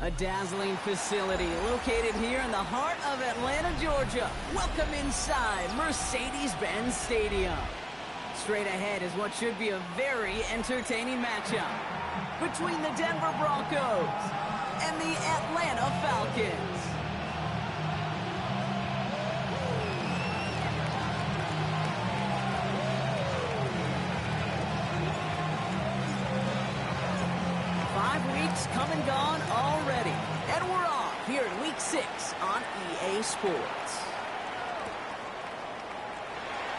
A dazzling facility located here in the heart of Atlanta, Georgia. Welcome inside Mercedes-Benz Stadium. Straight ahead is what should be a very entertaining matchup between the Denver Broncos and the Atlanta Falcons. Come and gone already, and we're off here in Week 6 on EA Sports.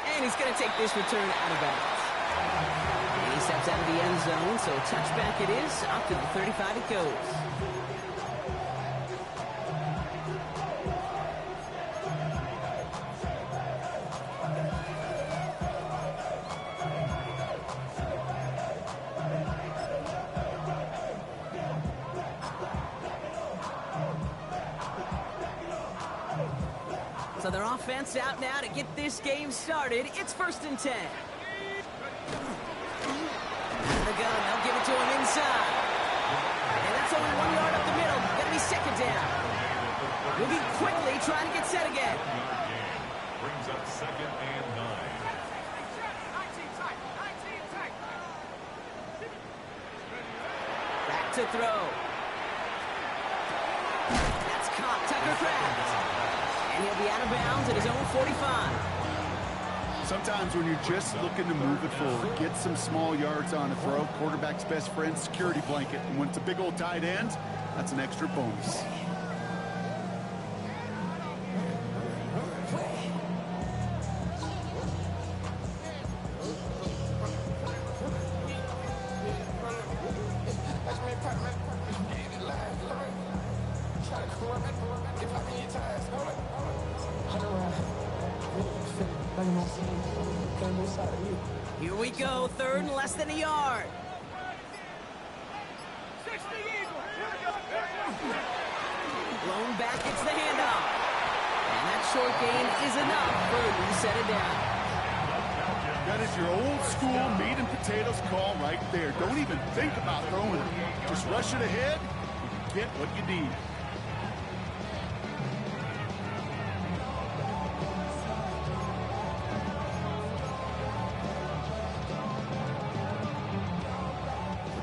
And he's going to take this return out of bounds. And he steps out of the end zone, so touchback it is. Up to the 35 it goes. So their offense out now to get this game started. It's 1st and 10. Out of the gun, they'll give it to him inside. And that's only 1 yard up the middle. Gonna be 2nd down. Moving quickly, trying to get set again. Brings up 2nd and 9. Back to throw. That's caught. Tucker Kraft. And he'll be out of bounds at his own 45. Sometimes when you're just looking to move it forward, get some small yards on a throw, quarterback's best friend, security blanket. And when it's a big old tight end, that's an extra bonus. Here we go, 3rd and less than a yard. Blown back, it's the handoff. And that short gain is enough for a reset it down. That is your old school meat and potatoes call right there. Don't even think about throwing it. Just rush it ahead and get what you need.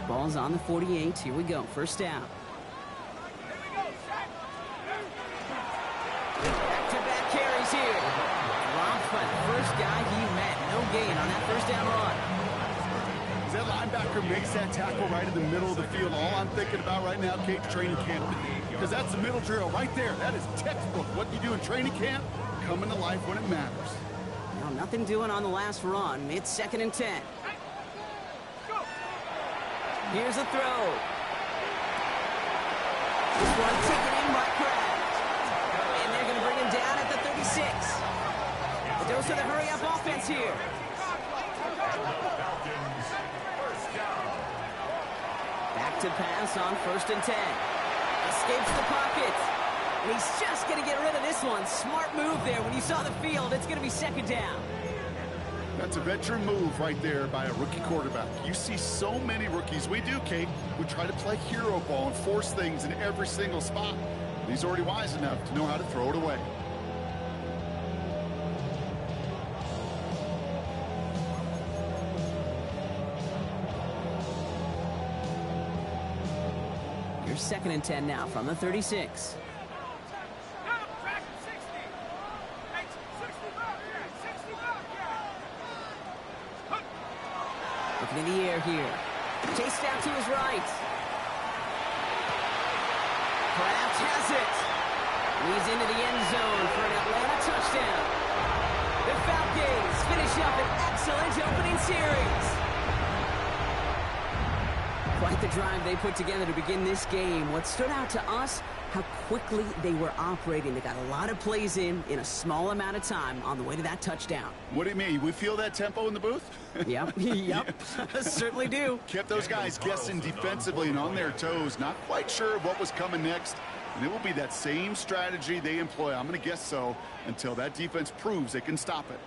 Ball's on the 48. Here we go. 1st down. Back-to-back carries here. Dropped by the first guy he met. No gain on that 1st down run. As that linebacker makes that tackle right in the middle of the field, all I'm thinking about right now, Kate, training camp. Because that's the middle drill right there. That is textbook. What you do in training camp, coming to life when it matters. Now, nothing doing on the last run. It's 2nd and 10. Here's a throw. This one taken in by Kraft. And they're going to bring him down at the 36. The dose of the hurry-up offense here. Back to pass on 1st and 10. Escapes the pocket. And he's just going to get rid of this one. Smart move there. When you saw the field, it's going to be 2nd down. That's a veteran move right there by a rookie quarterback. You see so many rookies. We do, Kate. We try to play hero ball and force things in every single spot. He's already wise enough to know how to throw it away. Here's 2nd and 10 now from the 36. Looking in the air here. Chased out to his right. Kraft has it. Leads into the end zone for an Atlanta touchdown. The Falcons finish up an excellent opening series. Quite the drive they put together to begin this game. What stood out to us, how quickly they were operating. They got a lot of plays in a small amount of time on the way to that touchdown. What do you mean? We feel that tempo in the booth? Yep, certainly do. Kept those guys guessing defensively and on their toes, not quite sure what was coming next. And it will be that same strategy they employ, I'm going to guess so, until that defense proves they can stop it.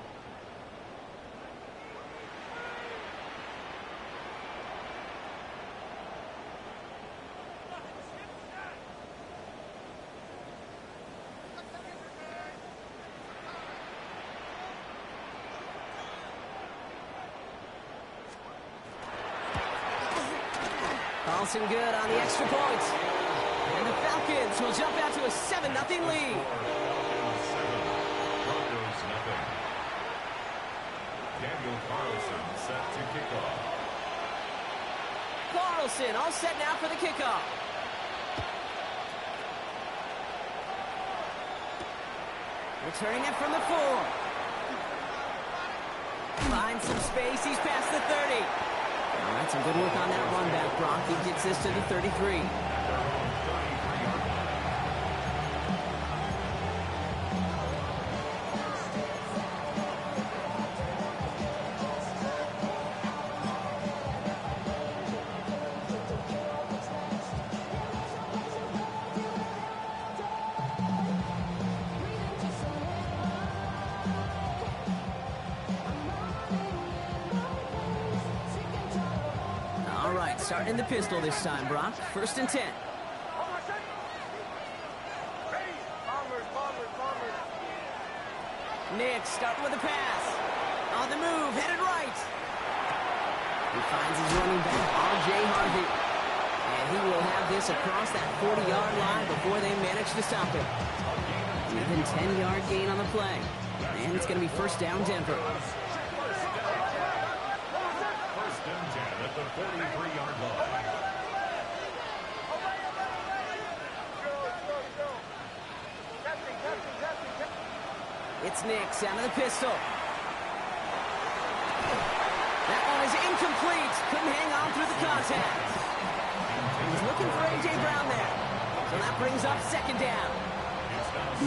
Carlson good on the extra point. And the Falcons will jump out to a 7-0 lead. Broncos nothing. Daniel Carlson set to kick off. Carlson all set now for the kickoff. Returning it from the 4. Finds some space. He's past the 30. All right, some good work on that run back, Brock. He gets this to the 33. Starting the pistol this time, Brock. 1st and 10. Nick starting with a pass. On the move, headed right. He finds his running back, R.J. Harvey. And he will have this across that 40-yard line before they manage to stop him. Even 10-yard gain on the play. And it's going to be 1st down, Denver. 1st and 10 at the 43-yard line. It's Nick, out of the pistol. That one is incomplete. Couldn't hang on through the contact. He was looking for A.J. Brown there. So that brings up 2nd down.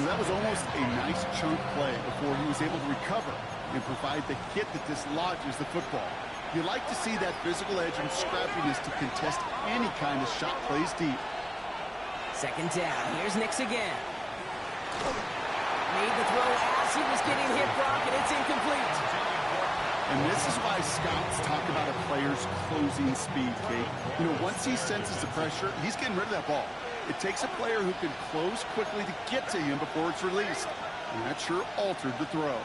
That was almost a nice chunk play before he was able to recover and provide the hit that dislodges the football. You like to see that physical edge and scrappiness to contest any kind of shot plays deep. 2nd down. Here's Nix again. Made the throw as he was getting hit, Brock, and it's incomplete. And this is why scouts talk about a player's closing speed, Kate. You know, once he senses the pressure, he's getting rid of that ball. It takes a player who can close quickly to get to him before it's released. And that sure altered the throw.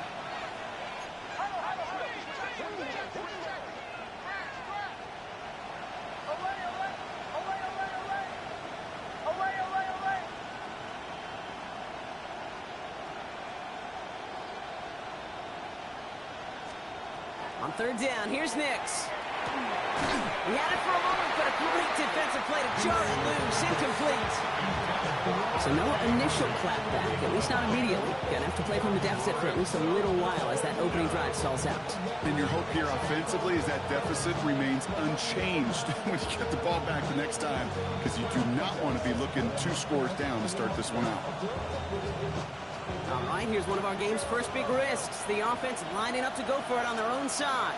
On 3rd down, here's Nix. He had it for a moment, but a great defensive play to jar it loose, incomplete. So no initial clapback, at least not immediately. Gonna have to play from the deficit for at least a little while as that opening drive stalls out. And your hope here offensively is that deficit remains unchanged when you get the ball back the next time, because you do not want to be looking 2 scores down to start this one out. All right, here's one of our game's first big risks. The offense lining up to go for it on their own side.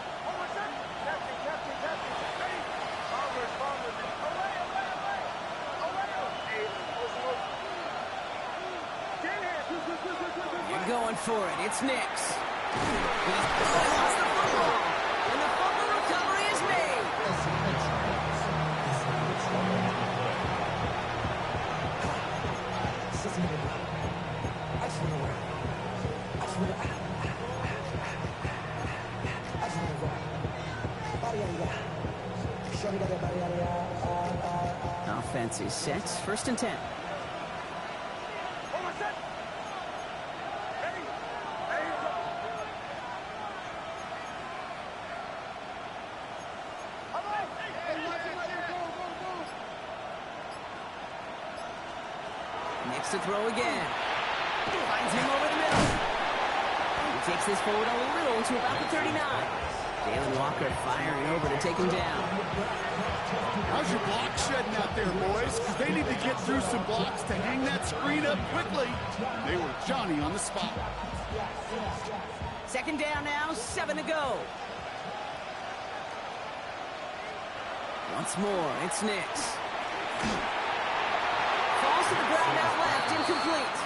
They're going for it. It's Nix. He lost the football, and the fumble recovery is made. Offense is set. 1st and 10. Next to throw again. Finds him over the middle. He takes this forward a little to about the 39. Jalen Walker firing over to take him down. How's your block shedding out there, boys? Because they need to get through some blocks to hang that screen up quickly. They were Johnny on the spot. 2nd down now, 7 to go. Once more, it's Nix. Falls to the ground out left, incomplete.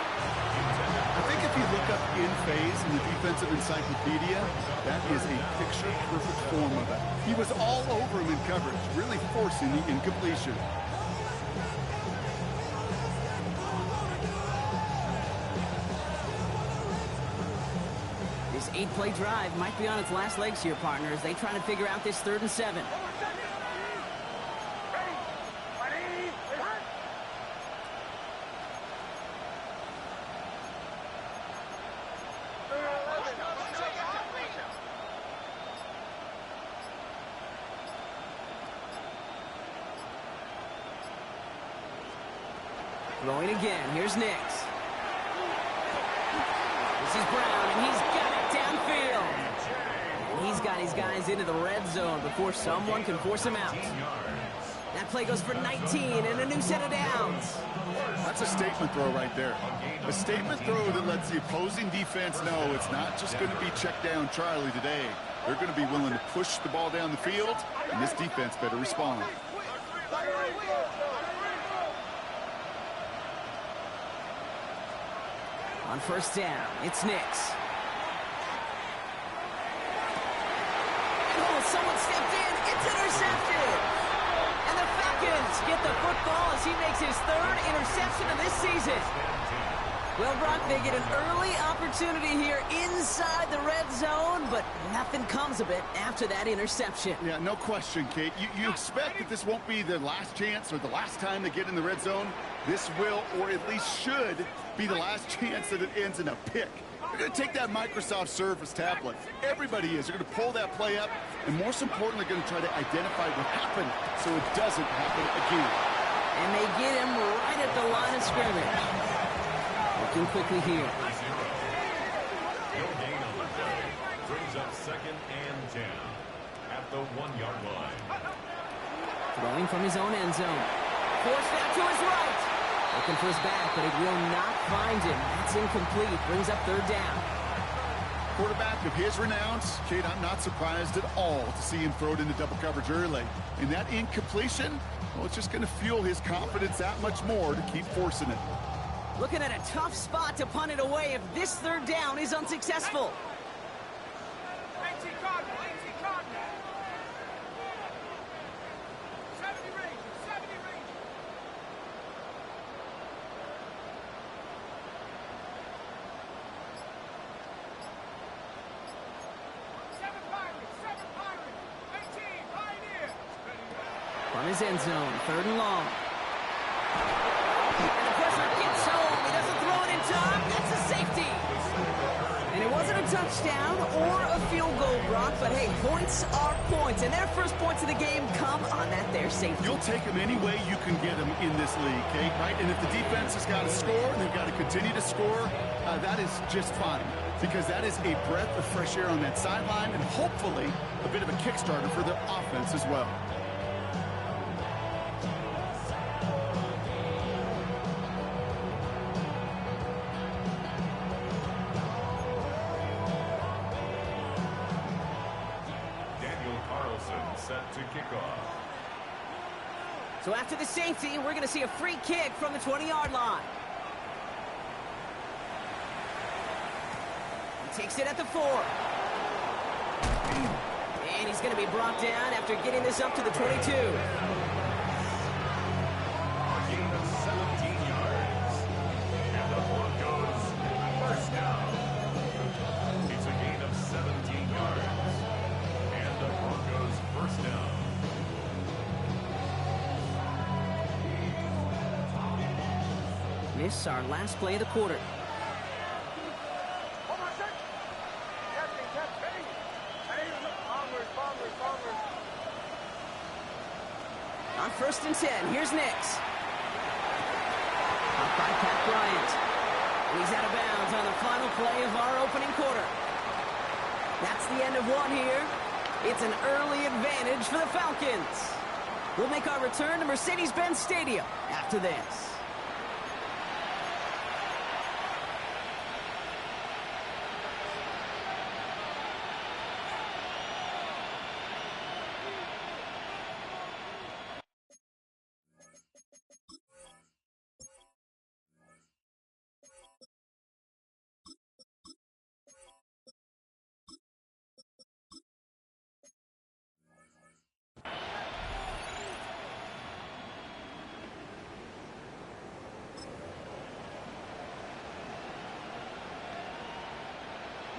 I think if you look up in phase in the defensive encyclopedia, that is a picture-perfect form of it. He was all over him in coverage, really forcing the incompletion. This 8-play drive might be on its last legs here, partners. They try to figure out this 3rd and 7. Throwing again. Here's Nix. This is Brown, and he's got it downfield. And he's got his guys into the red zone before someone can force him out. That play goes for 19 and a new set of downs. That's a statement throw right there. A statement throw that lets the opposing defense know it's not just going to be check down Charlie today. They're going to be willing to push the ball down the field, and this defense better respond. On first down, it's Nix. Oh, someone stepped in. It's intercepted. And the Falcons get the football as he makes his third interception of this season. Well, Brock, they get an early opportunity here inside the red zone, but nothing comes of it after that interception. Yeah, no question, Kate. You expect that this won't be their last chance or the last time they get in the red zone. This will, or at least should, be the last chance that it ends in a pick. They're going to take that Microsoft Surface tablet. Everybody is. They're going to pull that play up, and most importantly, they're going to try to identify what happened so it doesn't happen again. And they get him right at the line of scrimmage. Looking quickly here. No gain on the play. Brings up 2nd and 10 at the 1-yard line. Throwing from his own end zone. Forced out to his right. Looking for his back, but it will not find him. That's incomplete. Brings up 3rd down. Quarterback of his renown, Kate, I'm not surprised at all to see him throw it into double coverage early. And that incompletion, well, it's just going to fuel his confidence that much more to keep forcing it. Looking at a tough spot to punt it away if this 3rd down is unsuccessful. From his end zone, 3rd and long. And the pressure gets home. He doesn't throw it in time. That's a safety. And it wasn't a touchdown or a field goal, Brock, but hey, points are points. And their first points of the game come on that there safety. You'll take them any way you can get them in this league, Kate, right? And if the defense has got to score and they've got to continue to score, that is just fine. Because that is a breath of fresh air on that sideline and hopefully a bit of a kickstarter for their offense as well. Set to kick off. So after the safety, we're going to see a free kick from the 20-yard line. He takes it at the 4. And he's going to be brought down after getting this up to the 22. A gain of 17 yards. And the Broncos first down. It's a gain of 17 yards. And the Broncos first down. Miss our last play of the quarter. On 1st and 10, here's Nix. Up by Pat Bryant. And he's out of bounds on the final play of our opening quarter. That's the end of one here. It's an early advantage for the Falcons. We'll make our return to Mercedes-Benz Stadium after this.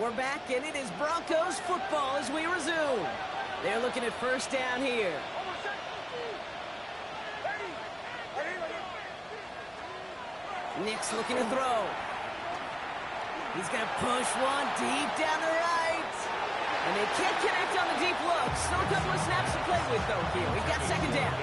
We're back, and it is Broncos football as we resume. They're looking at first down here. Nix looking to throw. He's going to push one deep down the right. And they can't connect on the deep look. Still a couple of snaps to play with, though, here. We've got 2nd down.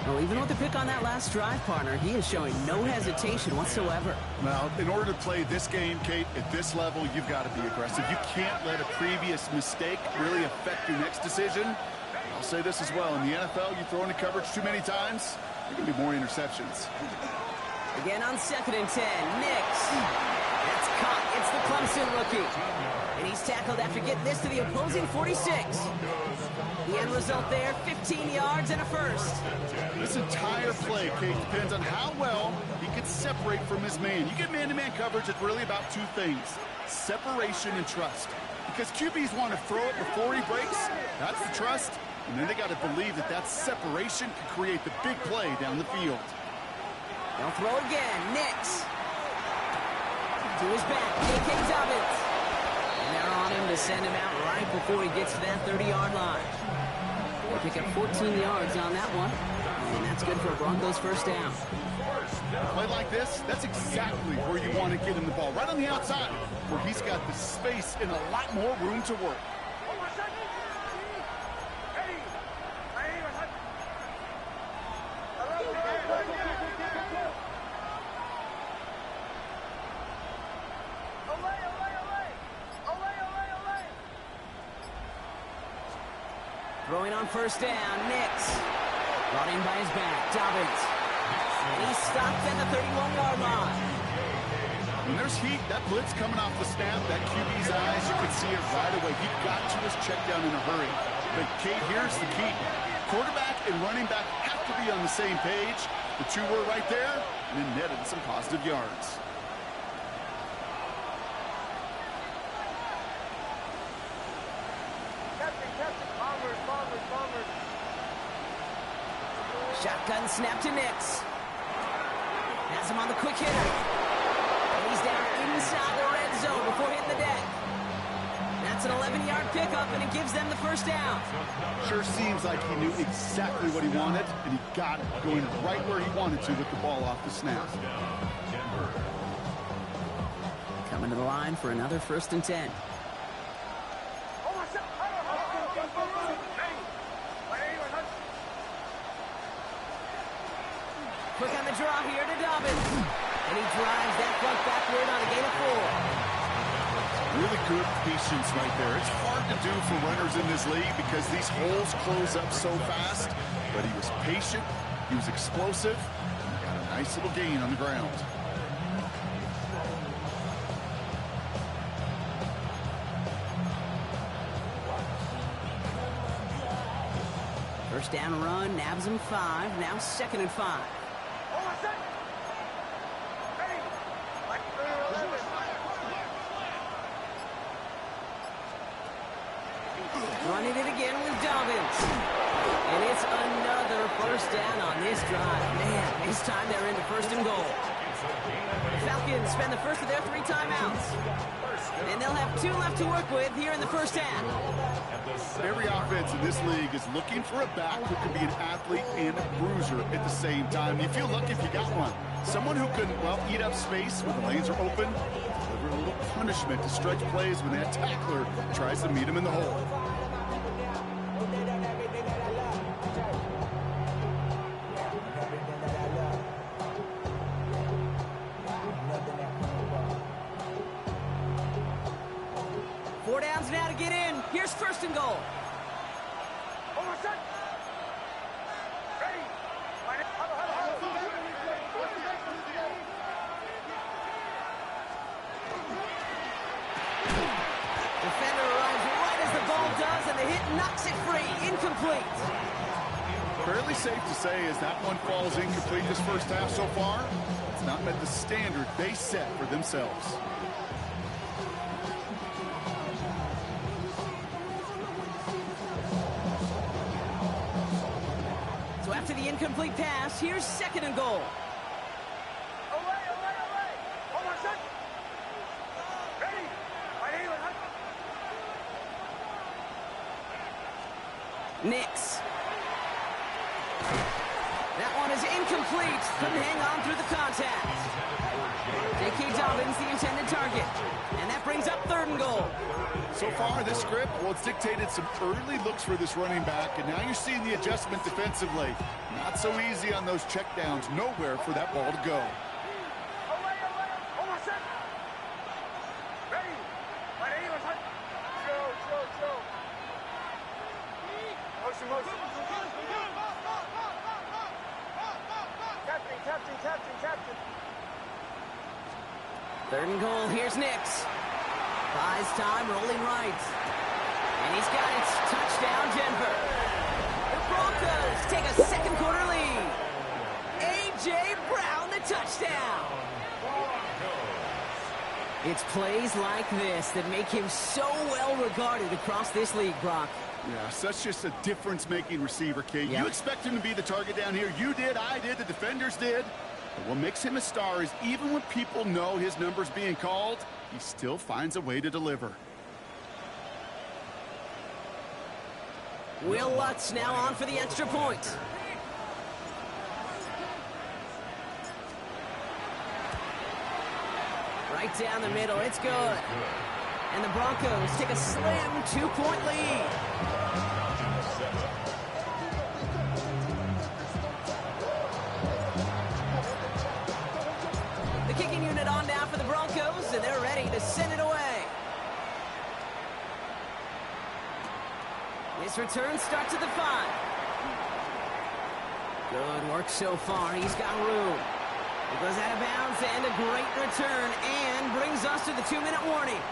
Well, even with the pick on that last drive, partner, he is showing no hesitation whatsoever. Well, in order to play this game, Kate, at this level, you've got to be aggressive. You can't let a previous mistake really affect your next decision. I'll say this as well. In the NFL, you throw into coverage too many times, there are going to be more interceptions. Again on 2nd and 10. Nix. That's caught. It's the Clemson rookie. And he's tackled after getting this to the opposing 46. The end result there, 15 yards and a first. This entire play, Kate, depends on how well he can separate from his man. You get man-to-man coverage, it's really about two things: separation and trust. Because QBs want to throw it before he breaks. That's the trust. And then they got to believe that that separation can create the big play down the field. They'll throw again. Nix. To his back. J.K. Dobbins. And they're on him to send him out right before he gets to that 30-yard line. They pick up 14 yards on that one. And that's good for a Broncos first down. A play like this, that's exactly where you want to get him the ball. Right on the outside, where he's got the space and a lot more room to work. Throwing on first down, Nix. Brought in by his back, Dobbins. And he stopped at the 31-yard line. When there's heat, that blitz coming off the snap, that QB's eyes, you can see it right away. He got to his check down in a hurry. But, Kate, here's the key. Quarterback and running back have to be on the same page. The two were right there, and then netted some positive yards. Shotgun snap to Nix. Has him on the quick hitter. And he's down inside the red zone before hitting the deck. That's an 11-yard pickup, and it gives them the first down. Sure seems like he knew exactly what he wanted, and he got it, going right where he wanted to with the ball off the snap. Coming to the line for another 1st and 10. Quick on the draw here to Dobbins. And he drives that front backward on a gain of 4. Really good patience right there. It's hard to do for runners in this league because these holes close up so fast. But he was patient, he was explosive, and he got a nice little gain on the ground. First down run, nabs him 5. Now 2nd and 5. Running it again with Dobbins. And it's another first down on this drive. Man, this time they're into 1st and goal. The Falcons spend the first of their 3 timeouts. And they'll have 2 left to work with here in the first half. Every offense in this league is looking for a back who can be an athlete and a bruiser at the same time. You feel lucky if you got one. Someone who can, well, eat up space when the lanes are open, deliver a little punishment to stretch plays when that tackler tries to meet him in the hole. Now to get in. Here's 1st and goal. Defender arrives right as the ball does, and the hit knocks it free. Incomplete. Fairly safe to say as that one falls incomplete this first half so far, it's not met the standard they set for themselves. So after the incomplete pass, here's 2nd and goal. Nix. That one is incomplete. Couldn't hang on through the contact. J.K. Dobbins, the intended target. And that brings up 3rd and goal. So far, this script, well, it's dictated some early looks for this running back, and now you're seeing the adjustment defensively. Not so easy on those checkdowns. Nowhere for that ball to go. Captain. 3rd and goal. Here's Nix. Buys time, rolling right. And he's got it. Touchdown, Denver. The Broncos take a 2nd quarter lead. A.J. Brown, the touchdown. It's plays like this that make him so well regarded across this league, Brock. Yeah, such just a difference-making receiver, Kate. Yep. You expect him to be the target down here. You did, I did, the defenders did. But what makes him a star is even when people know his number's being called, he still finds a way to deliver. Will Lutz now on for the extra point. Right down the middle, it's good. And the Broncos take a slim 2-point lead. The kicking unit on now for the Broncos, and they're ready to send it away. This return starts at the 5. Good work so far. He's got room. He goes out of bounds, and a great return, and brings us to the 2-minute warning.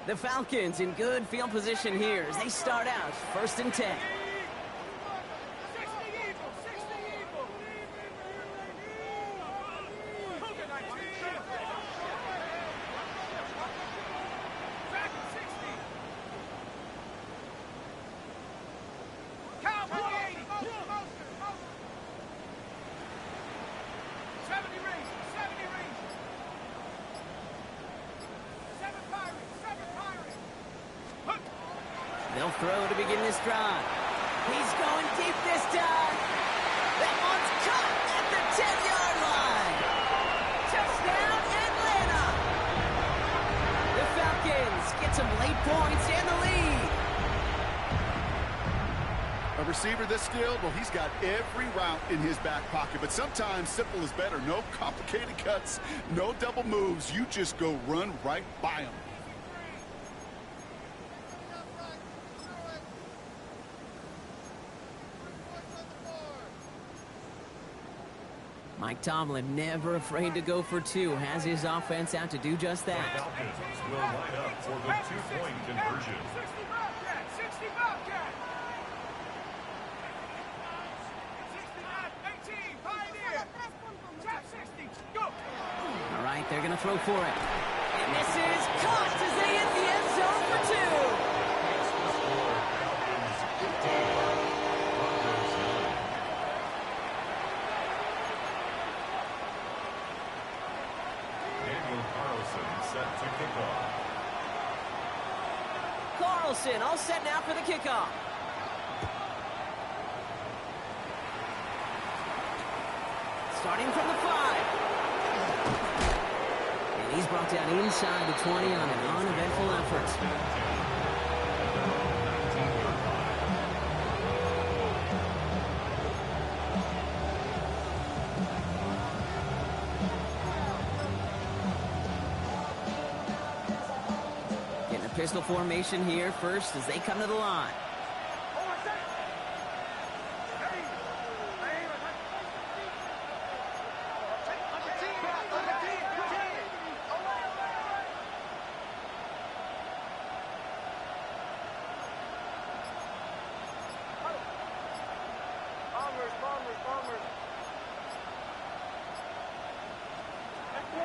The Falcons in good field position here as they start out 1st and 10. They'll throw to begin this drive. He's going deep this time. That one's caught at the 10-yard line. Touchdown, Atlanta. The Falcons get some late points and the lead. A receiver this skilled, well, he's got every route in his back pocket, but sometimes simple is better. No complicated cuts, no double moves. You just go run right by him. Mike Tomlin, never afraid to go for 2, has his offense out to do just that. The Falcons will line up for the 2-point conversion. 60 Bobcat! 60 Bobcat! 69, 18, Pioneer! Trap 60, go! All right, they're going to throw for it. And this is caught as they hit the end zone for 2. Set to kick off. Carlson all set now for the kickoff. Starting from the 5. And he's brought down inside the 20 on an uneventful effort. Pistol formation here first as they come to the line.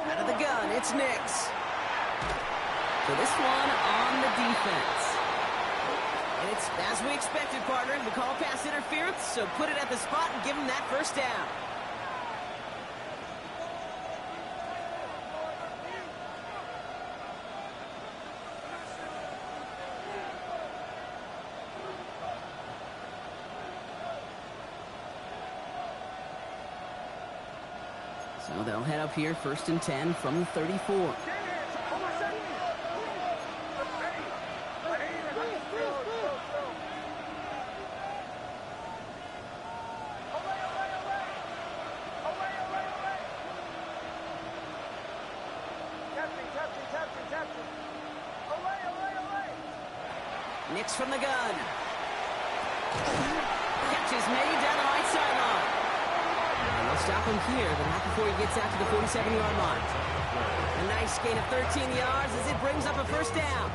Out of the gun, it's Nix. So this one on the defense. And it's as we expected, partner. The call pass interference, so put it at the spot and give him that first down. So they'll head up here, 1st and 10 from the 34. Nix from the gun. Catch is made down the right sideline. And they'll stop him here, but not before he gets out to the 47-yard line. A nice gain of 13 yards as it brings up a 1st down.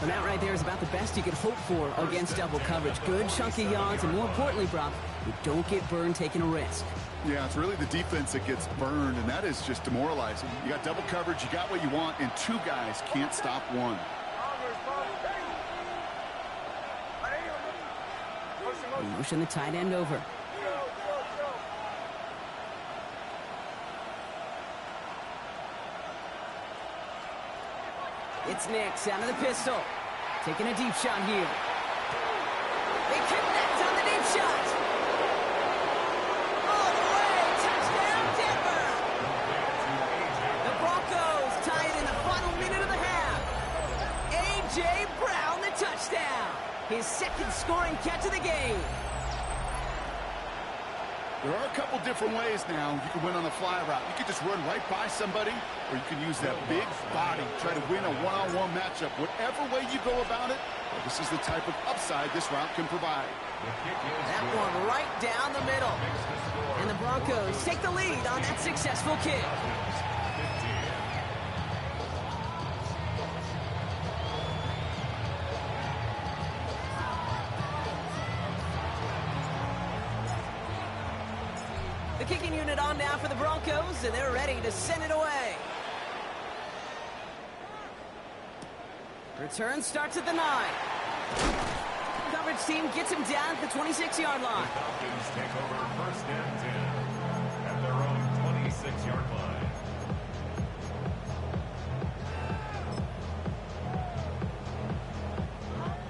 And that right there is about the best you could hope for against double coverage. Good chunky yards, and more importantly, Brock, you don't get burned taking a risk. Yeah, it's really the defense that gets burned, and that is just demoralizing. You got double coverage, you got what you want, and 2 guys can't stop one. Motion the tight end over. It's Nix out of the pistol. Taking a deep shot here. They connect on the deep shot. All the way. Touchdown, Denver. The Broncos tie it in the final minute of the half. A.J. Brown, the touchdown. His 2nd scoring catch of the game. There are a couple different ways now you can win on a fly route. You can just run right by somebody, or you can use that big body, try to win a one-on-one matchup. Whatever way you go about it, this is the type of upside this route can provide. That one right down the middle. And the Broncos take the lead on that successful kick. The kicking unit on now for the Broncos, and they're ready to send it away. Return starts at the 9. Coverage team gets him down at the 26-yard line. The Falcons take over 1st and 10 at their own 26-yard line.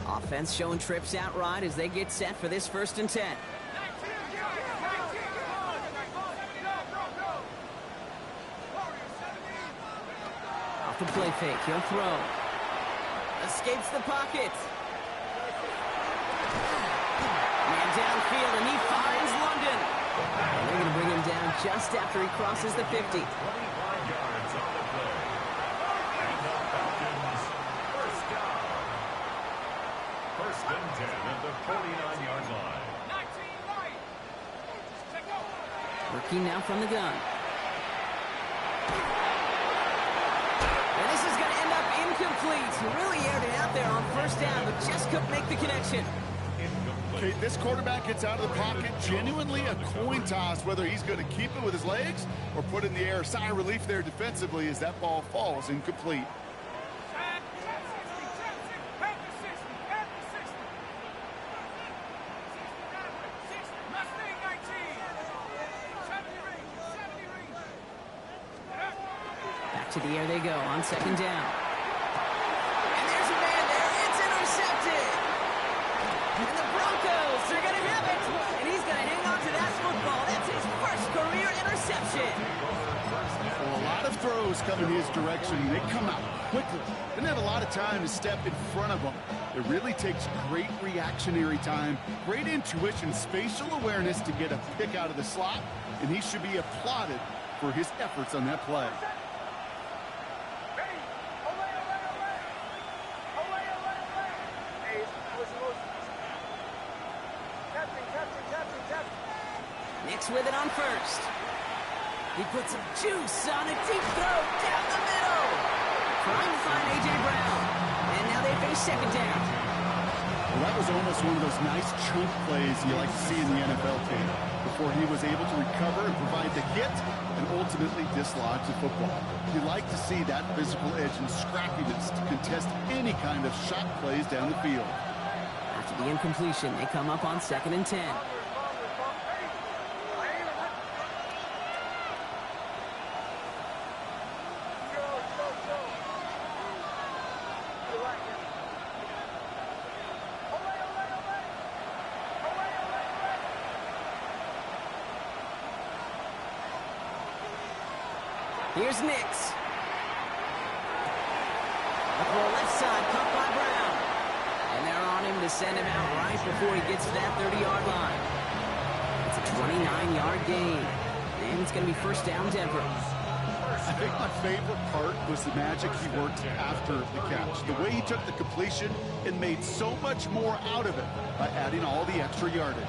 Offense showing trips out right as they get set for this 1st and 10. Off the play fake, he'll throw. Escapes the pocket. Man downfield, and he finds London. And they're going to bring him down just after he crosses the 50. 25 yards on the play. And the Falcons, 1st down. 1st and 10 at the 49-yard line. Working now from the gun. And this is going to end up incomplete. He really aired it out there on 1st down, but just couldn't make the connection. Okay, this quarterback gets out of the pocket, genuinely a coin toss, whether he's going to keep it with his legs or put it in the air. Sigh of relief there defensively as that ball falls incomplete. Back to the air they go on 2nd down. And there's a man there. It's intercepted. And the Broncos are going to have it. And he's going to hang on to that football. That's his 1st career interception. Well, a lot of throws come in his direction. They come out quickly. Didn't have a lot of time to step in front of them. It really takes great reactionary time, great intuition, spatial awareness to get a pick out of the slot. And he should be applauded for his efforts on that play. Nix with it on 1st. He puts some juice on a deep throw down the middle. Trying to find A.J. Brown. And now they face 2nd down. Well, that was almost one of those nice chunk plays you like to see in the NFL game before he was able to recover and provide the hit and ultimately dislodge the football. You like to see that physical edge and scrappiness to contest any kind of shot plays down the field. After the incompletion, they come up on 2nd and 10. Here's Nix. Up the left side, caught by Brown. And they're on him to send him out right before he gets to that 30-yard line. It's a 29-yard gain. And it's going to be first down, Denver. I think my favorite part was the magic he worked after the catch. The way he took the completion and made so much more out of it by adding all the extra yardage.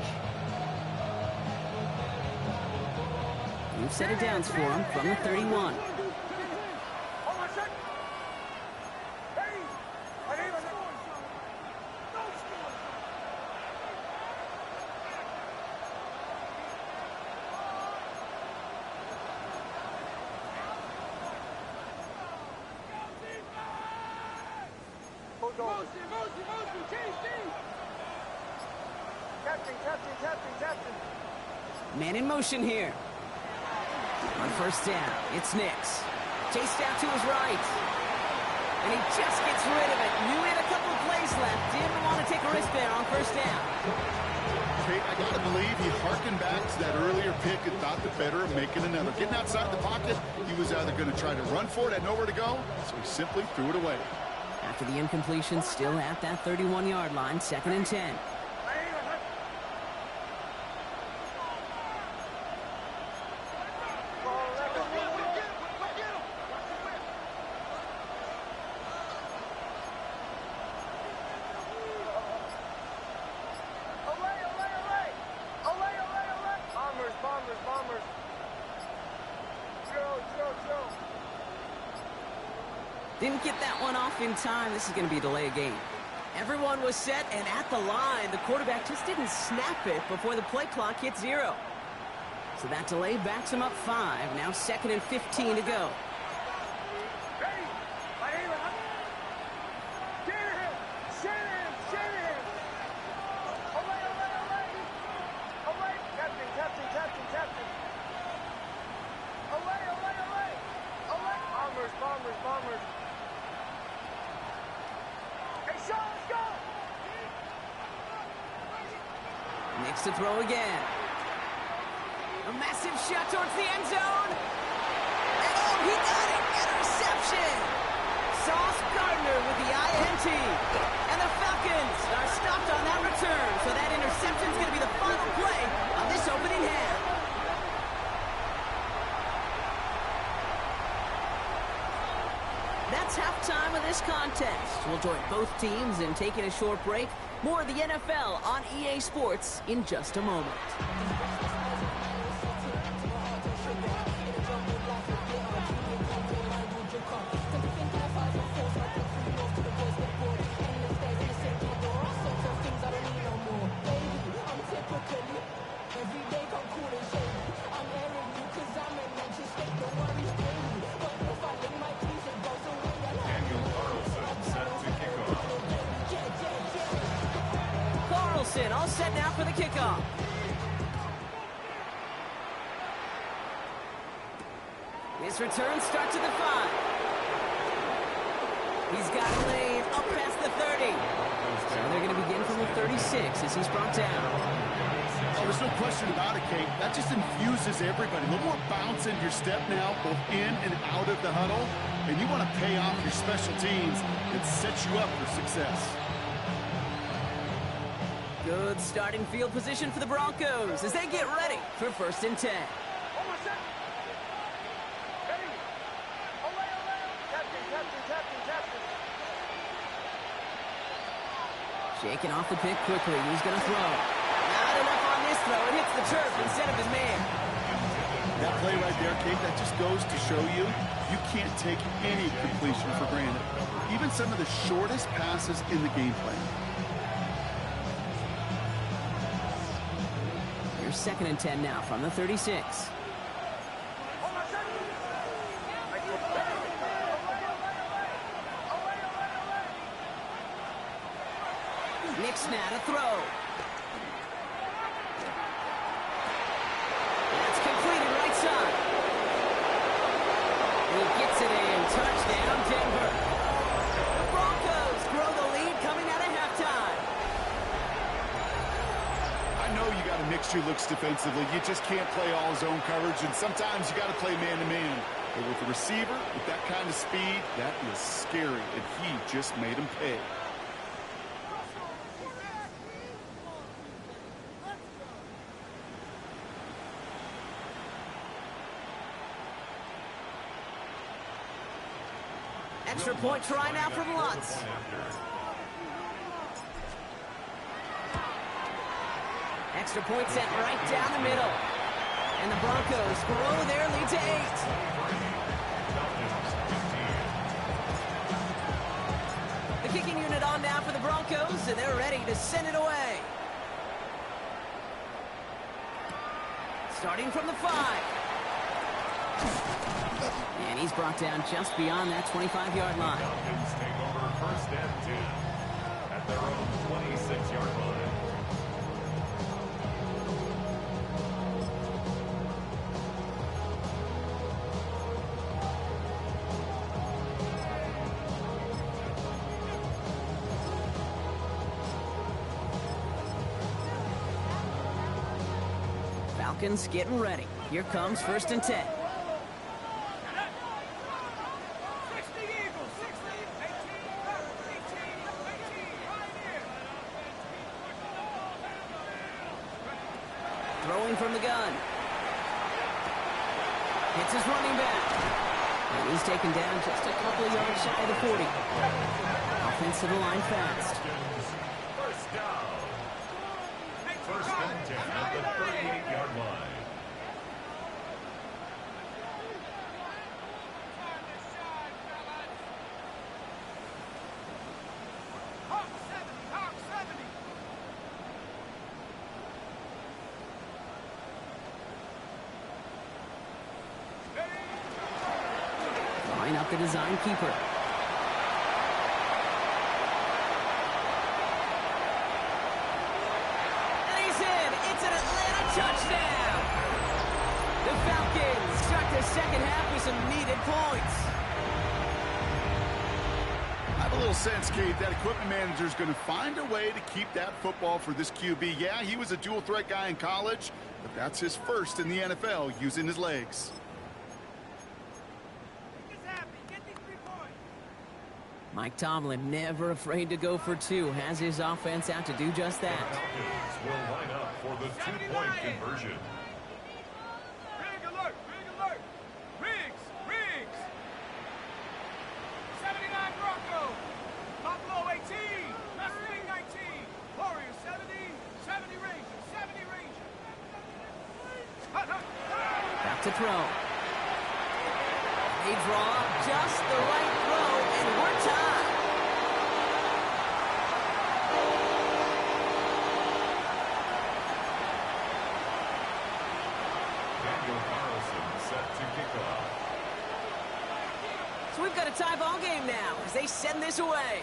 You've set it downs for him from the 31. Man in motion here. On first down, it's Nix. Chased out to his right. And he just gets rid of it. Knew he had a couple of plays left. Didn't want to take a risk there on first down. Kate, I got to believe he harkened back to that earlier pick and thought the better of making another. Getting outside the pocket, he was either going to try to run for it, had nowhere to go, so he simply threw it away. After the incompletion, still at that 31-yard line, 2nd and 10. Didn't get that one off in time. This is going to be a delay of game. Everyone was set and at the line. The quarterback just didn't snap it before the play clock hit 0. So that delay backs him up 5. Now 2nd and 15 to go. Nix to throw again. A massive shot towards the end zone. And oh, he got it! Interception! Sauce Gardner with the INT. And the Falcons are stopped on that return. So that interception is going to be the final play of this opening half. That's halftime of this contest. We'll join both teams in taking a short break. More of the NFL on EA Sports in just a moment. All set now for the kickoff. His return starts at the 5. He's got a lane up past the 30. So they're going to begin from the 36 as he's brought down. Oh, there's no question about it, Kate. That just infuses everybody. A little more bounce in your step now, both in and out of the huddle. And you want to pay off your special teams and set you up for success. Good starting field position for the Broncos as they get ready for 1st and 10. Shaking off the pick quickly. He's going to throw. Not enough on this throw. It hits the turf instead of his man. That play right there, Kate, that just goes to show you can't take any completion for granted. Even some of the shortest passes in the game plan. Here's 2nd and 10 now from the 36. Nix now to throw. That's completed right side. He gets it in. Touchdown, Denver. The Broncos grow the lead coming out of halftime. I know you got to mix your looks defensively. You just can't play all zone coverage, and sometimes you got to play man-to-man. But with the receiver, with that kind of speed, that is scary, and he just made him pay. Extra point try now for Lutz. Extra point sent right down the middle. And the Broncos grow their lead to 8. The kicking unit on now for the Broncos, and they're ready to send it away. Starting from the 5. And he's brought down just beyond that 25-yard line. Falcons take over first and 10 at their own 26-yard line. Falcons getting ready. Here comes first and 10. Throwing from the gun. Hits his running back. And he's taken down just a couple of yards shy of the 40. Offensive line fast. First down. First and 10 at the 38-yard line. Line up the design keeper. And he's in. It's an Atlanta touchdown. The Falcons start the second half with some needed points. I have a little sense, Kate, that equipment manager is going to find a way to keep that football for this QB. Yeah, he was a dual-threat guy in college, but that's his first in the NFL using his legs. Mike Tomlin, never afraid to go for 2, has his offense out to do just that. Falcons will line up for the 2-point conversion. Rig alert! Rig alert! Riggs! 79 Broncos! Buffalo 18! Mustang 19! Warriors 70! 70 Rangers! 70 Rangers! Back to throw. They draw just the right throw, and we're tied. Daniel Carlson set to kick off. So we've got a tie ball game now as they send this away.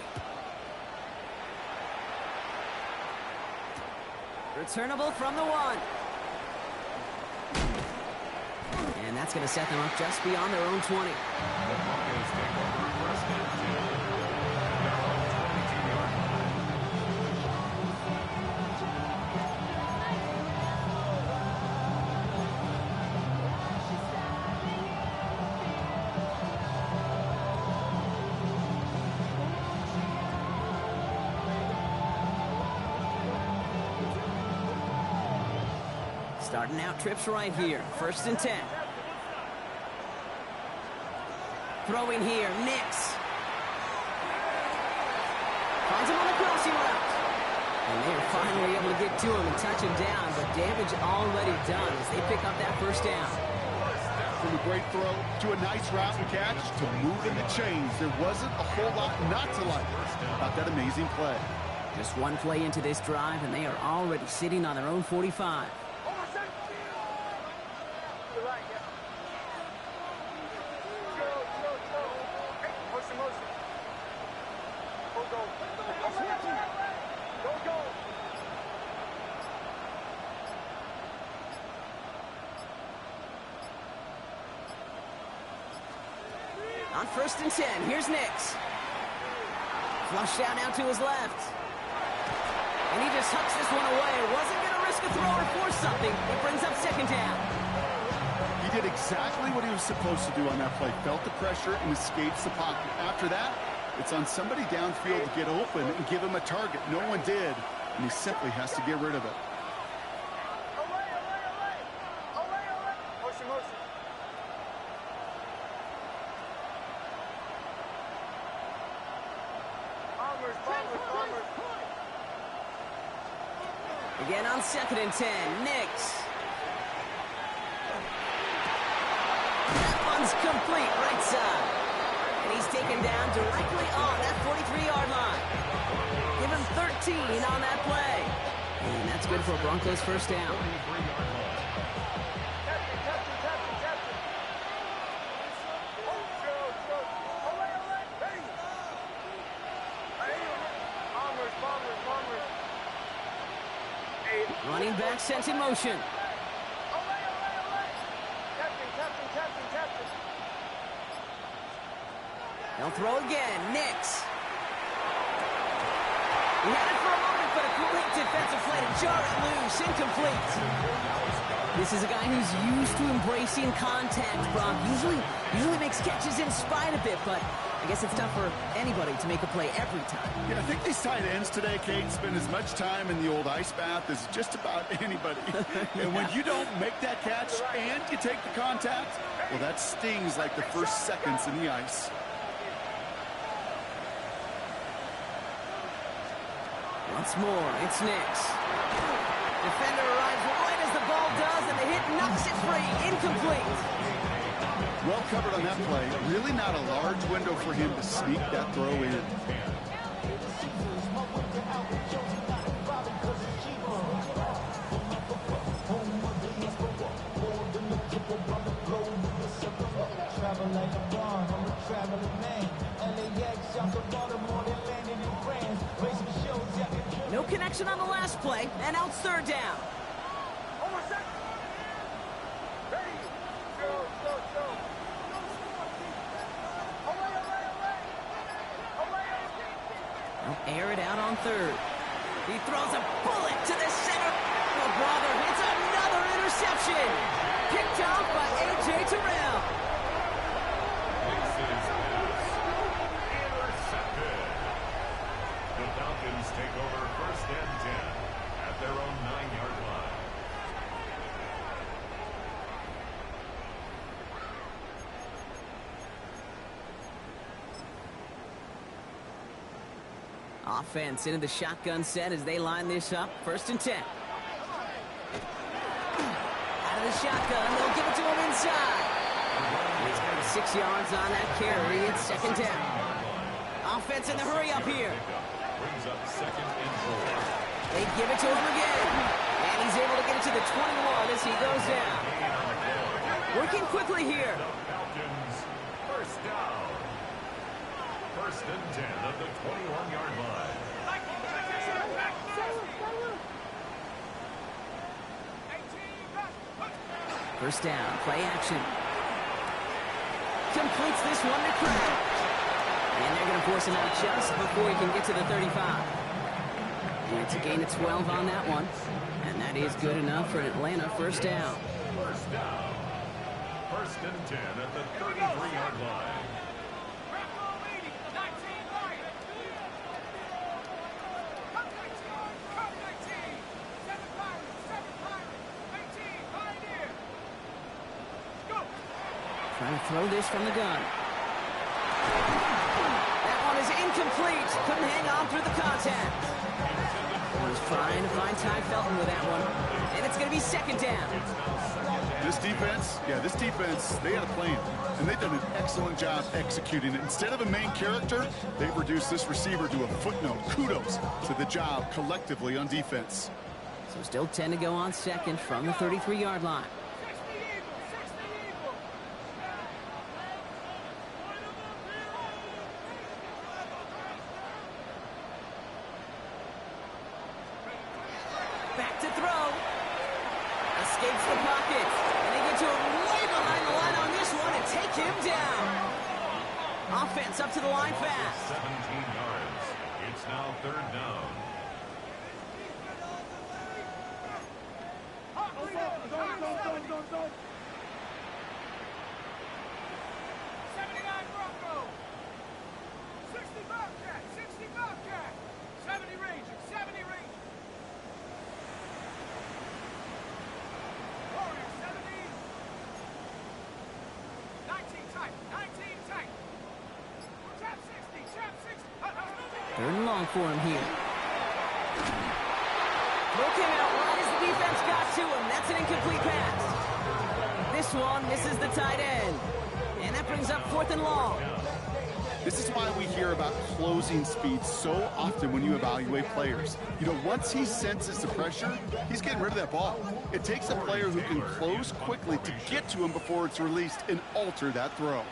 Returnable from the 1. And that's going to set them up just beyond their own 20. The Broncos take over first and 10 at their own 22-yard line. Starting out trips right here. First and 10. Throwing here, Nix. Finds him on the crossing route. And they are finally able to get to him and touch him down, but damage already done as they pick up that first down. From a great throw to a nice route and catch to moving the chains, there wasn't a whole lot not to like about that amazing play. Just one play into this drive, and they are already sitting on their own 45. On first and 10, here's Nix. Flushed out now to his left. And he just hucks this one away. Wasn't going to risk a throw or force something. It brings up second down. He did exactly what he was supposed to do on that play. Felt the pressure and escapes the pocket. After that, it's on somebody downfield to get open and give him a target. No one did, and he simply has to get rid of it. Again on 2nd and 10, Nix. That one's complete, right side. And he's taken down directly on that 43-yard line. Give him 13 on that play. And that's good for a Broncos first down. Running back sent in motion. They'll throw again. Nix. He had it for a moment, but a great defensive play to jar it loose. Incomplete. This is a guy who's used to embracing contact, Brock. Usually makes catches in spite of it, but I guess it's tough for anybody to make a play every time. Yeah, I think these tight ends today, Kate, spend as much time in the old ice bath as just about anybody. Yeah. And when you don't make that catch and you take the contact, well, that stings like the first seconds in the ice. Once more, it's Nix. Defender arrives right as the ball does, and the hit knocks it free. Incomplete. Well covered on that play. Really not a large window for him to sneak that throw in. No connection on the last play, and out 3rd down. They'll air it out on 3rd. He throws a bullet to the center. Oh, brother, it's another interception. Picked off by A.J. Terrell. The Falcons take over 1st and 10 at their own 9-yard line. Offense into the shotgun set as they line this up. 1st and 10. Out of the shotgun, they'll give it to him inside. He's got 6 yards on that carry. It's 2nd down. Offense in the hurry up here. Brings up 2nd and 4. They give it to him again. And he's able to get it to the 21 as he goes down. Working quickly here. The Falcons, 1st down. 1st and 10 at the 21-yard line. 1st down, play action. Completes this one to Crab. And they're going to force him out just before he can get to the 35. And it's a gain of 12 on that one. And that is good enough for an Atlanta 1st down. 1st down. 1st and 10 at the 33-yard line. Trying to throw this from the gun. That one is incomplete. Couldn't hang on through the contact. He was trying to find Ty Felton with that one. And it's going to be 2nd down. This defense, they had a plan. And they've done an excellent job executing it. Instead of a main character, they've reduced this receiver to a footnote. Kudos to the job collectively on defense. So still 10 to go on 2nd from the 33-yard line. Back to throw. Escapes the pocket. And they get to him way behind the line on this one and take him down. Offense up to the line fast. 17 yards. It's now 3rd down. tight. 19 tight. Trap 60. Trap 60. Third and long for him here. Throw came out right as the defense got to him. That's an incomplete pass. This one misses the tight end. And that brings up 4th and long. This is why we hear about closing speed so often when you evaluate players. You know, once he senses the pressure, he's getting rid of that ball. It takes a player who can close quickly to get to him before it's released and alter that throw.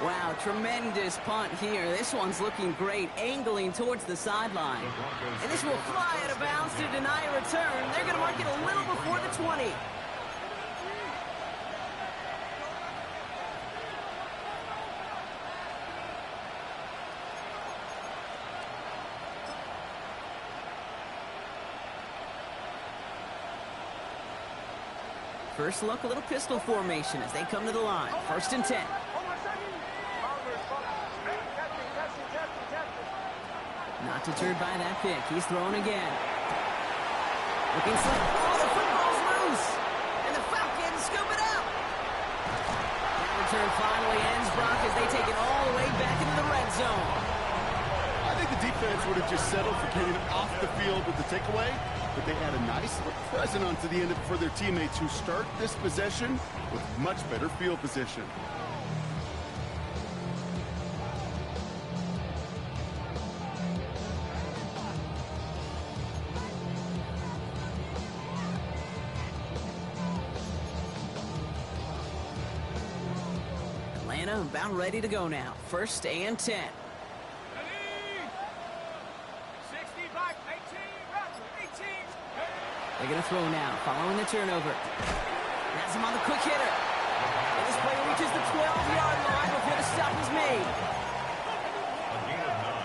Wow, tremendous punt here. This one's looking great, angling towards the sideline. And this will fly out of bounds to deny a return. They're going to mark it a little before the 20. First look, a little pistol formation as they come to the line. 1st and 10. Not deterred by that pick. He's throwing again. Looking slick. Oh, the football's loose. And the Falcons scoop it up. That return finally ends, Brock, as they take it all the way back into the red zone. I think the defense would have just settled for getting off the field with the takeaway, but they had a nice little present onto the end of it for their teammates who start this possession with much better field position. Atlanta about ready to go now. 1st and 10. 60 by 18. 18. They're going to throw now, following the turnover. Has him on the quick hitter. And this play reaches the 12-yard line before the stop is made. A gain of 9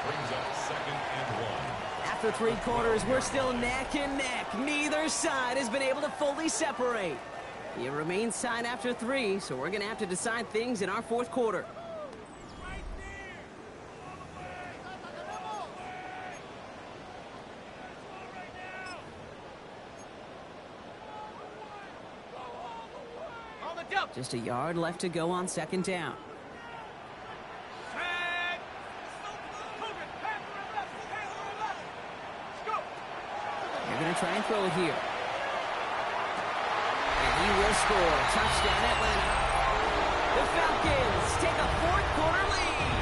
brings up 2nd and 1. After 3 quarters, we're still neck and neck. Neither side has been able to fully separate. It remains tied after 3, so we're going to have to decide things in our 4th quarter. Right there. On the dump. Just a yard left to go on 2nd down. Set. Move it. Pass to the left. Pass to the left. Let's go. They're going to try and throw it here. And he will score. Touchdown, Atlanta. The Falcons take a 4th quarter lead.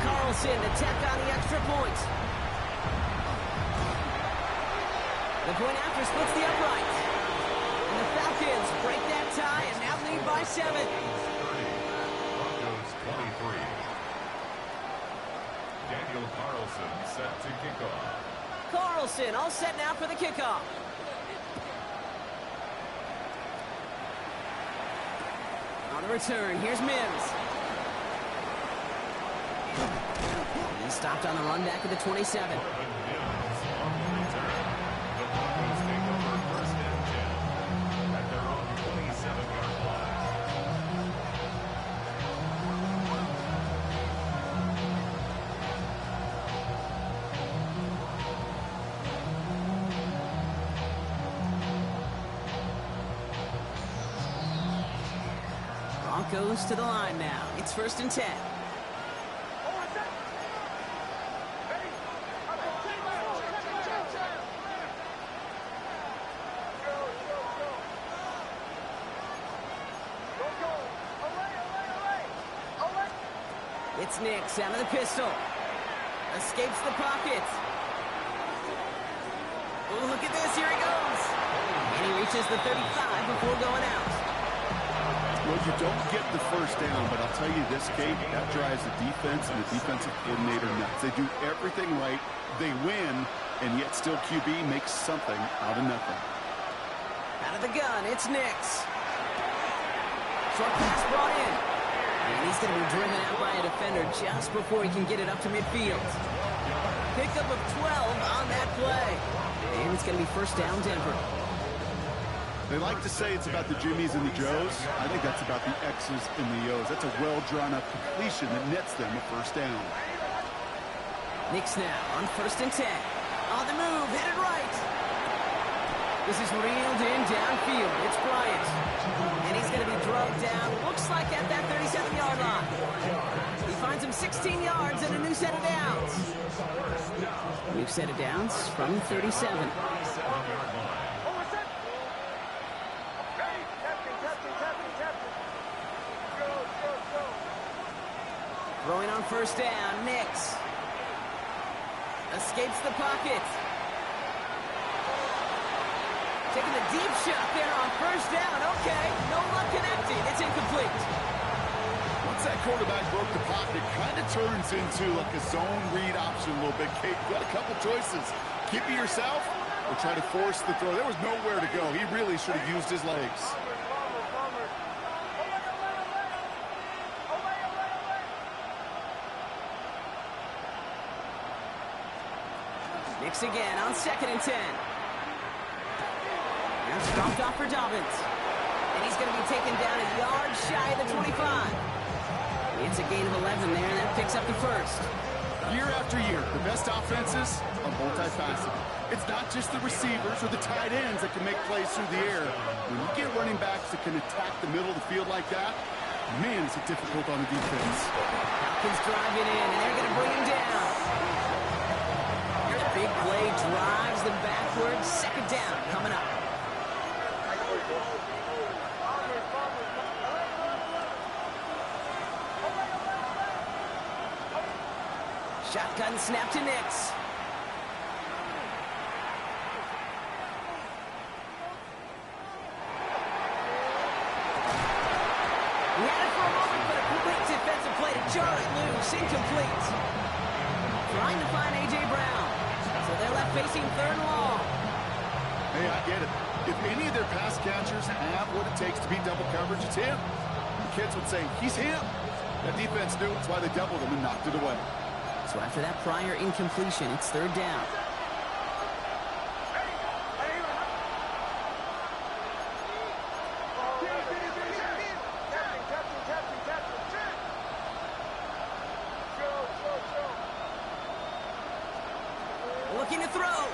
Carlson to tack on the extra point. The point after splits the upright. And the Falcons break that tie and now lead by 7. Broncos 23. Daniel Carlson set to kick off. Carlson all set now for the kickoff. On the return, here's Mims. He's stopped on the run back at the 27. Mims on the return. The Broncos take over 1st and 10 at their own 27-yard line. Broncos to the line now. It's 1st and 10. It's Nix out of the pistol. Escapes the pocket. Oh, look at this. Here he goes. And he reaches the 35 before going out. Well, you don't get the 1st down, but I'll tell you this, Kate, that drives the defense and the defensive coordinator nuts. They do everything right. They win, and yet still QB makes something out of nothing. Out of the gun, it's Nix. Short pass brought in. And he's He's going to be driven out by a defender just before he can get it up to midfield. Pickup of 12 on that play. And it's going to be first down, Denver. They like to say it's about the Jimmies and the Joes. I think that's about the X's and the O's. That's a well-drawn-up completion that nets them a first down. Knicks now on 1st and 10. On the move, hit it right. This is reeled in downfield. It's Bryant. And he's going to be drugged down, looks like at that 37-yard line. He finds him 16 yards and a new set of downs. New set of downs from 37. Throwing on first down, Knicks. Escapes the pocket. Taking the deep shot there on first down. Okay, no luck connecting. It's incomplete. Once that quarterback broke the pocket, kind of turns into like a zone read option a little bit. Kate, you got a couple choices. Keep it yourself or try to force the throw. There was nowhere to go. He really should have used his legs. Knicks again on 2nd and 10. Now stomped off for Dobbins. And he's going to be taken down a yard shy of the 25. It's a gain of 11 there, and that picks up the first. Year after year, the best offenses are multifaceted. It's not just the receivers or the tight ends that can make plays through the air. When you get running backs that can attack the middle of the field like that, man, is it difficult on the defense. Falcons driving in, and they're going to bring him down. Big play drives them backwards. 2nd down coming up. Shotgun snap to Knicks. He had it for a moment, but a quick defensive play to jar it loose. Incomplete. Trying to find A.J. Brown. So they're left facing 3rd and long. Hey, I get it. If any of their pass catchers have what it takes to beat double coverage, it's him. The kids would say, he's him. That defense knew. That's why they doubled him and knocked it away. So after that prior incompletion, it's 3rd down. Looking to throw.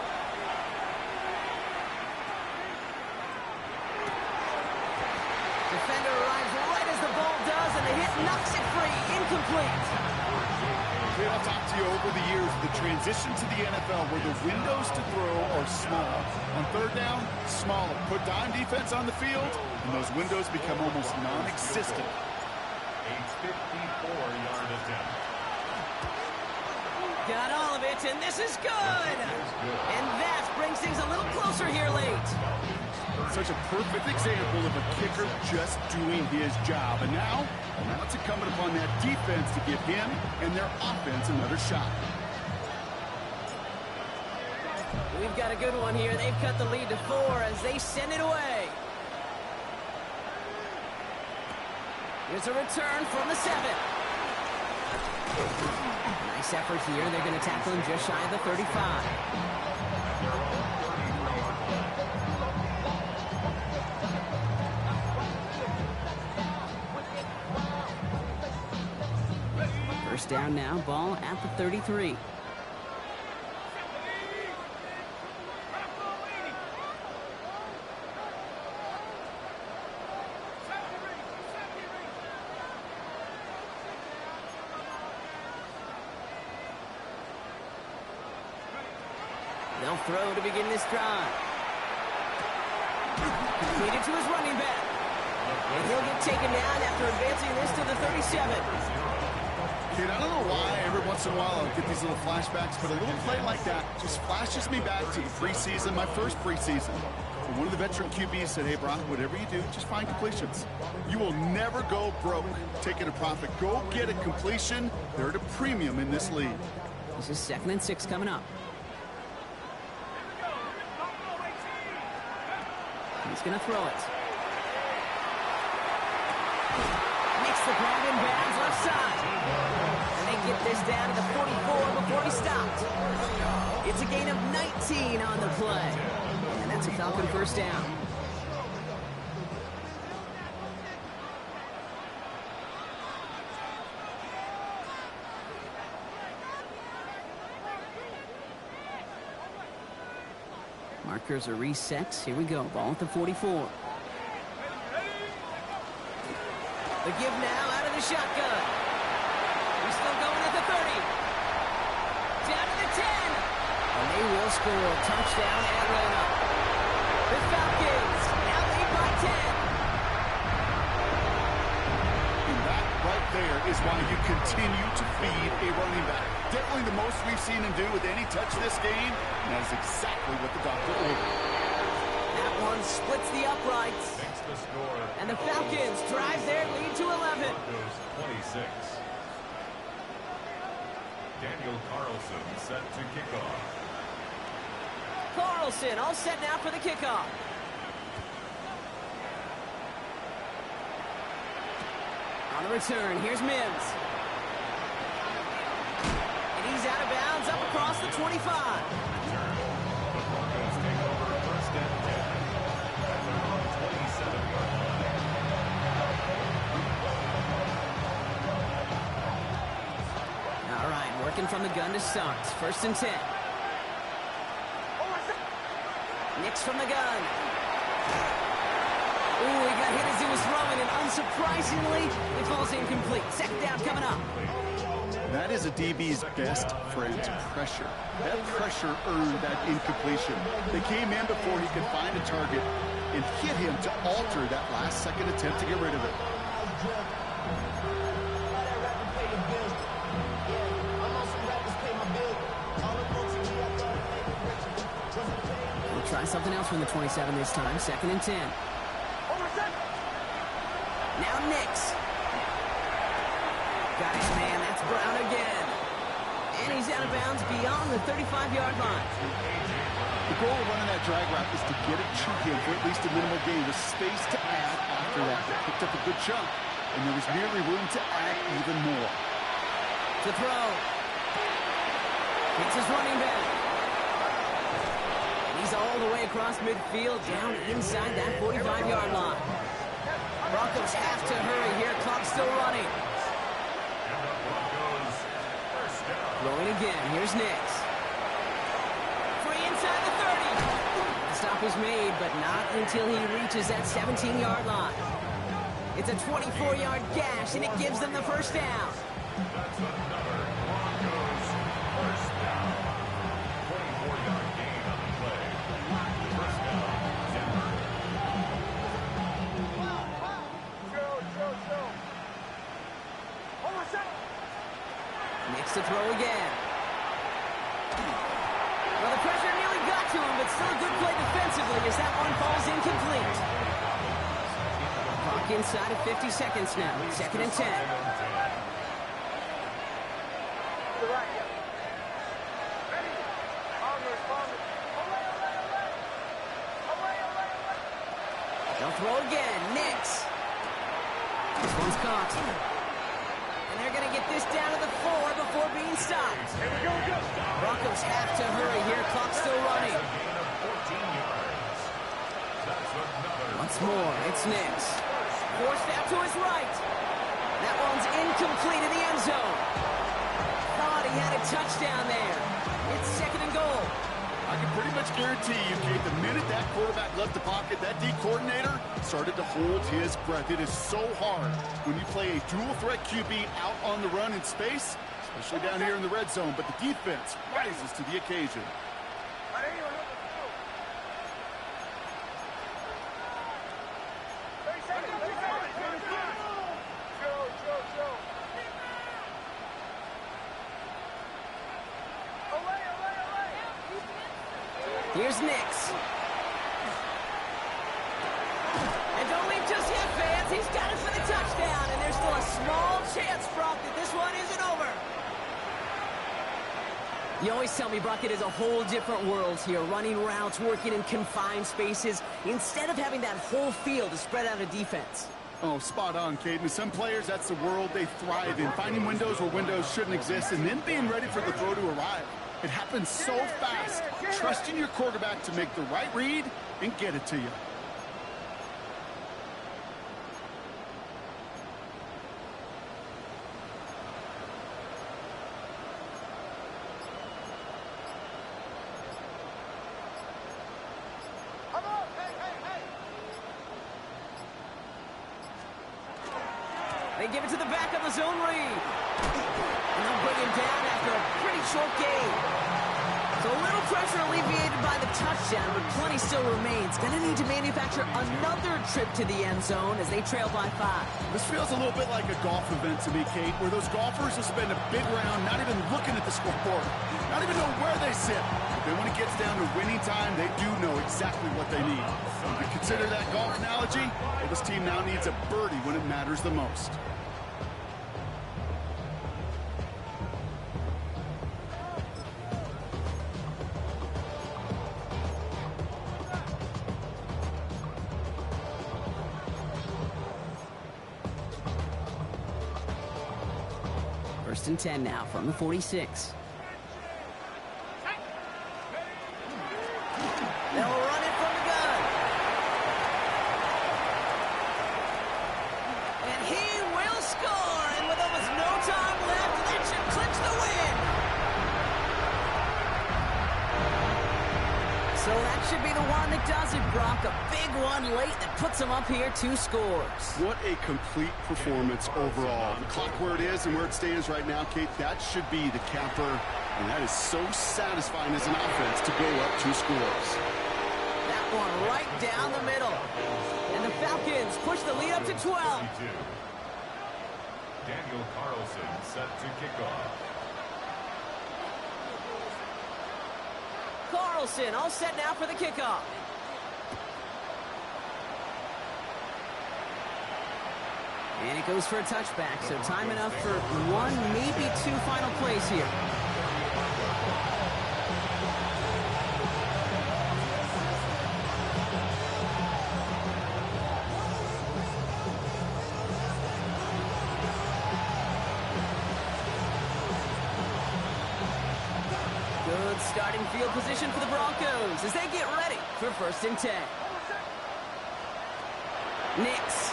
Defender arrives right as the ball does, and the hit knocks it free. Incomplete. Okay, I'll talk to you over the years. The transition to the NFL where the windows to throw are small. On 3rd down, smaller. Put dime defense on the field, and those windows become almost non-existent. A 54-yard attempt. Got all of it, and this is good. And that brings things a little closer here late. Such a perfect example of a kicker just doing his job. And now it's incumbent upon that defense to give him and their offense another shot. We've got a good one here. They've cut the lead to 4 as they send it away. Here's a return from the 7. Nice effort here. They're going to tackle him just shy of the 35. First down now, ball at the 33. They'll throw to begin this drive. Completed to his running back. And he'll get taken down after advancing this to the 37. Kid, I don't know why every once in a while I'll get these little flashbacks, but a little play like that just flashes me back to the preseason, my first preseason. And one of the veteran QBs said, hey, Brock, whatever you do, just find completions. You will never go broke taking a profit. Go get a completion. They're at a premium in this league. This is 2nd and 6 coming up. He's going to throw it. Makes the grab in bounds left down to the 44 before he stopped. It's a gain of 19 on the play. And that's a Falcon first down. Markers are reset. Here we go. Ball at the 44. The give now out of the shotgun. He's still going at the 30. Down to the 10. And they will score. Touchdown, Atlanta. The Falcons now lead by 10. And that right there is why you continue to feed a running back. Definitely the most we've seen him do with any touch this game. And that is exactly what the doctor ordered. That one splits the uprights. Makes the score. And the Falcons drive their lead to 11. Broncos 26. Daniel Carlson set to kick off. Carlson all set now for the kickoff. On the return, here's Mims. And he's out of bounds up across the 25. Return. The Broncos take over first and 10. At their own 27-yard line. All right, working from the gun to start. First and 10. Nix from the gun. Ooh, he got hit as he was throwing, and unsurprisingly, it falls incomplete. Second down coming up. That is a DB's best friend, pressure. That pressure earned that incompletion. They came in before he could find a target and hit him to alter that last-second attempt to get rid of it. We'll try something else from the 27 this time. Second and 10. Now Nix. Got his man. That's Brown again. And he's out of bounds beyond the 35-yard line. The goal of running that drag route is to get it to him for at least a minimal gain with space to add after that. They picked up a good chunk, and there was merely room to add even more. To throw. It's his running back. And he's all the way across midfield, down inside that 45-yard line. Broncos have to hurry here. Clock's still running. And the Broncos first down. Throwing again. Here's Nix. Free inside the 30. The stop was made, but not until he reaches that 17-yard line. It's a 24-yard gash, and it gives them the first down. That's another Broncos first down. 24-yard gain on the play. First down, Denver. Nix to throw again. Well, the pressure nearly got to him, but still a good play defensively as that one falls incomplete. Clock inside of 50 seconds now. Second and 10. They'll throw again. Nix. This one's caught. And they're going to get this down to the 4 before being stopped. Broncos have to hurry here. Clock's still running. Gain of 14 yards. That's another. Once more, it's Nix. Forced out to his right. That one's incomplete in the end zone. Thought he had a touchdown there. It's second and goal. I can pretty much guarantee you, Kate, the minute that quarterback left the pocket, that D coordinator started to hold his breath. It is so hard when you play a dual-threat QB out on the run in space, especially down here in the red zone, but the defense rises to the occasion. Here's Nix. And don't leave just yet, fans. He's got it for the touchdown. And there's still a small chance, Brock, that this one isn't over. You always tell me, Brock, it is a whole different world here. Running routes, working in confined spaces, instead of having that whole field to spread out a defense. Oh, spot on, Kate. And some players, that's the world they thrive in. Finding windows where windows shouldn't exist and then being ready for the throw to arrive. It happens so fast. Trusting your quarterback to make the right read and get it to you. They give it to the back of the zone read. And they'll bring him down after a pretty short gain. So a little pressure alleviated by the touchdown, but plenty still remains. Gonna need to manufacture another trip to the end zone as they trail by 5. This feels a little bit like a golf event to me, Kate, where those golfers will spend a big round not even looking at the scoreboard, not even know where they sit. But then when it gets down to winning time, they do know exactly what they need. If you consider that golf analogy, well, this team now needs a birdie when it matters the most. First and 10 now from the 46. They'll run it from the gun. And he will score. And with almost no time left, that should clinch the win. So that should be the one that does it, Brock. A big one late that puts them up here 2 scores. What a complete performance overall. The clock where it is and where it stands right now, Kate, that should be the capper. And that is so satisfying as an offense to go up 2 scores. That one right down the middle. And the Falcons push the lead up to 12. Daniel Carlson set to kick off. Carlson all set now for the kickoff. And it goes for a touchback, so time enough for 1, maybe 2 final plays here. Good starting field position for the Broncos as they get ready for first and 10. Nix.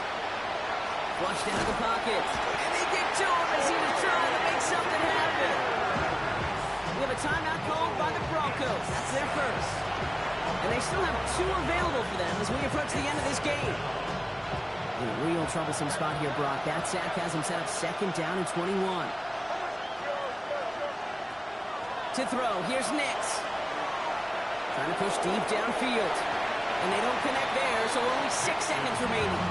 Flushed into the pocket. And they get to him as he was trying to make something happen. We have a timeout called by the Broncos. That's their first. And they still have 2 available for them as we approach the end of this game. In a real troublesome spot here, Brock. That sack has him set up second down and 21. To throw, here's Nix. Trying to push deep downfield. And they don't connect there, so only 6 seconds remaining.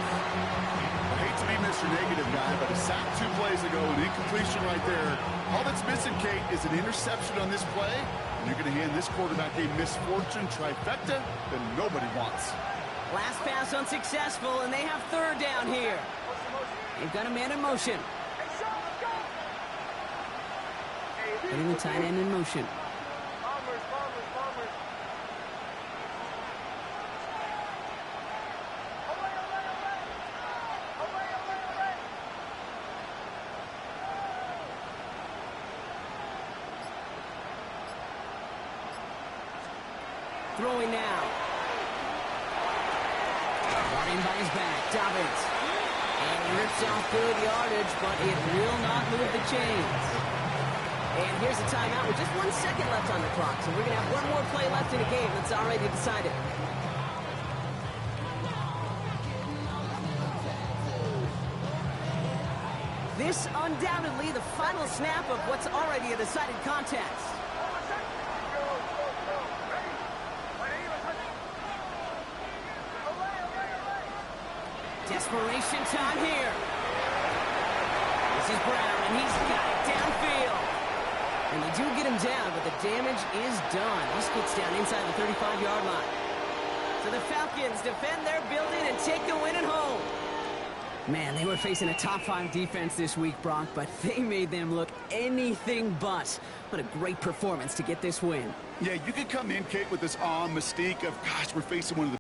I hate to be Mr. Negative guy, but a sack 2 plays ago, an incompletion right there. All that's missing, Kate, is an interception on this play, and you're going to hand this quarterback a misfortune trifecta that nobody wants. Last pass unsuccessful, and they have third down here. They've got a man in motion. Putting the tight end in motion. Throwing now. Brought in by his back, Dobbins. And he rips off good yardage, but it will not move the chains. And here's a timeout with just 1 second left on the clock. So we're going to have 1 more play left in a game that's already decided. This undoubtedly the final snap of what's already a decided contest. Desperation time here. This is Brown, and he's got it downfield. And they do get him down, but the damage is done. This gets down inside the 35-yard line. So the Falcons defend their building and take the win at home. Man, they were facing a top-5 defense this week, Brock, but they made them look anything but. What a great performance to get this win. Yeah, you could come in, Kate, with this mystique of, gosh, we're facing one of the